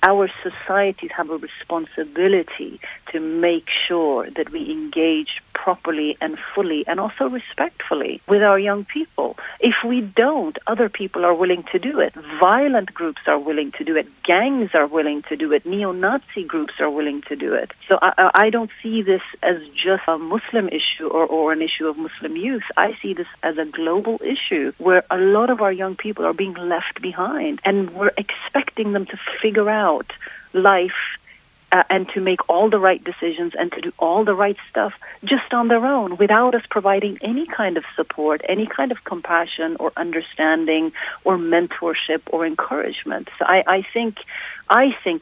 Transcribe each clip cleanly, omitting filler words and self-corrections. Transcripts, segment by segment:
our societies have a responsibility to make sure that we engage properly and fully and also respectfully with our young people. If we don't, other people are willing to do it. Violent groups are willing to do it. Gangs are willing to do it. Neo-Nazi groups are willing to do it. So I don't see this as just a Muslim issue or an issue of Muslim youth. I see this as a global issue where a lot of our young people are being left behind, and we're expecting them to figure out life and to make all the right decisions and to do all the right stuff just on their own without us providing any kind of support, any kind of compassion or understanding or mentorship or encouragement. So I think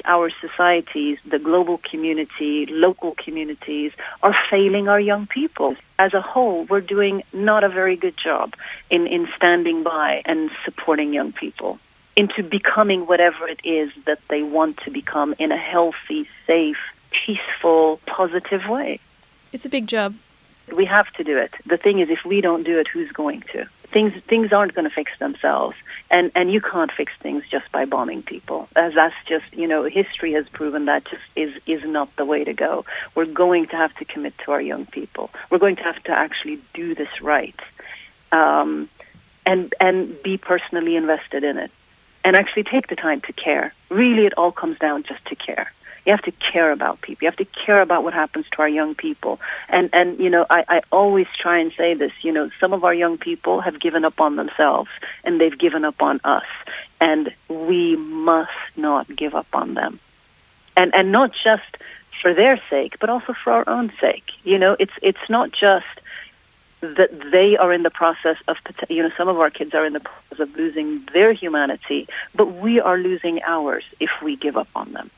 our societies, the global community, local communities, are failing our young people. As a whole, we're doing not a very good job in standing by and supporting young people into becoming whatever it is that they want to become in a healthy, safe, peaceful, positive way. It's a big job. We have to do it. The thing is, if we don't do it, who's going to? Things aren't going to fix themselves, and you can't fix things just by bombing people. As that's just, history has proven that just is not the way to go. We're going to have to commit to our young people. We're going to have to actually do this right, and be personally invested in it. And actually take the time to care. Really, it all comes down just to care. You have to care about people. You have to care about what happens to our young people. And I always try and say this, some of our young people have given up on themselves, and they've given up on us. And we must not give up on them. And not just for their sake, but also for our own sake. It's not just that they are in the process of, some of our kids are in the process of losing their humanity, but we are losing ours if we give up on them.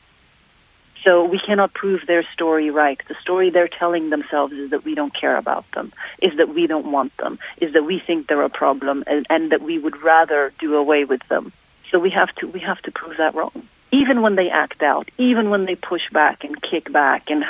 So we cannot prove their story right. The story they're telling themselves is that we don't care about them, is that we don't want them, is that we think they're a problem, and that we would rather do away with them. So we have to prove that wrong. Even when they act out, even when they push back and kick back, and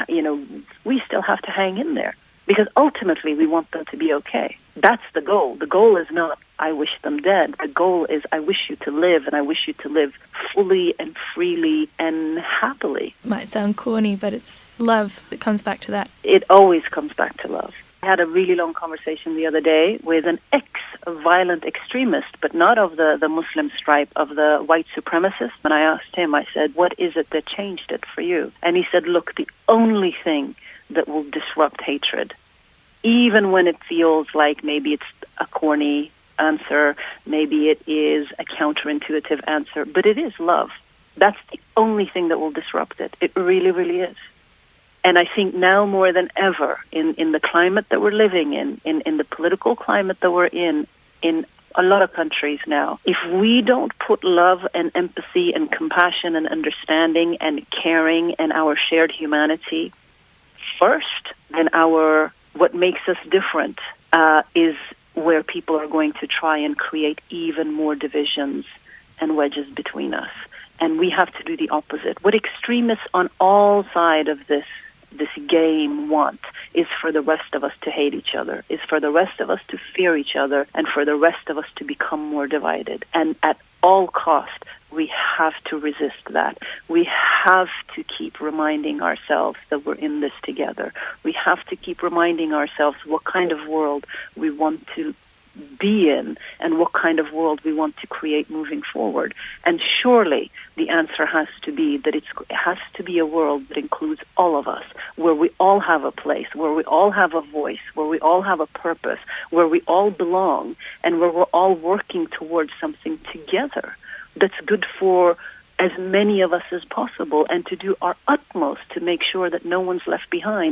we still have to hang in there. Because ultimately, we want them to be okay. That's the goal. The goal is not, I wish them dead. The goal is, I wish you to live, and I wish you to live fully and freely and happily. Might sound corny, but it's love that comes back to that. It always comes back to love. I had a really long conversation the other day with an ex-violent extremist, but not of the Muslim stripe, of the white supremacist. And I asked him, I said, what is it that changed it for you? And he said, look, the only thing that will disrupt hatred, even when it feels like maybe it's a corny answer, maybe it is a counterintuitive answer, but it is love. That's the only thing that will disrupt it. It really, really is. And I think now more than ever, in the climate that we're living in the political climate that we're in a lot of countries now, if we don't put love and empathy and compassion and understanding and caring and our shared humanity first, then what makes us different is where people are going to try and create even more divisions and wedges between us. And we have to do the opposite. What extremists on all sides of this game want is for the rest of us to hate each other, is for the rest of us to fear each other, and for the rest of us to become more divided. And at all cost, we have to resist that. We have to keep reminding ourselves that we're in this together. We have to keep reminding ourselves what kind of world we want to be in and what kind of world we want to create moving forward. And surely the answer has to be that it has to be a world that includes all of us, where we all have a place, where we all have a voice, where we all have a purpose, where we all belong, and where we're all working towards something together that's good for as many of us as possible, and to do our utmost to make sure that no one's left behind.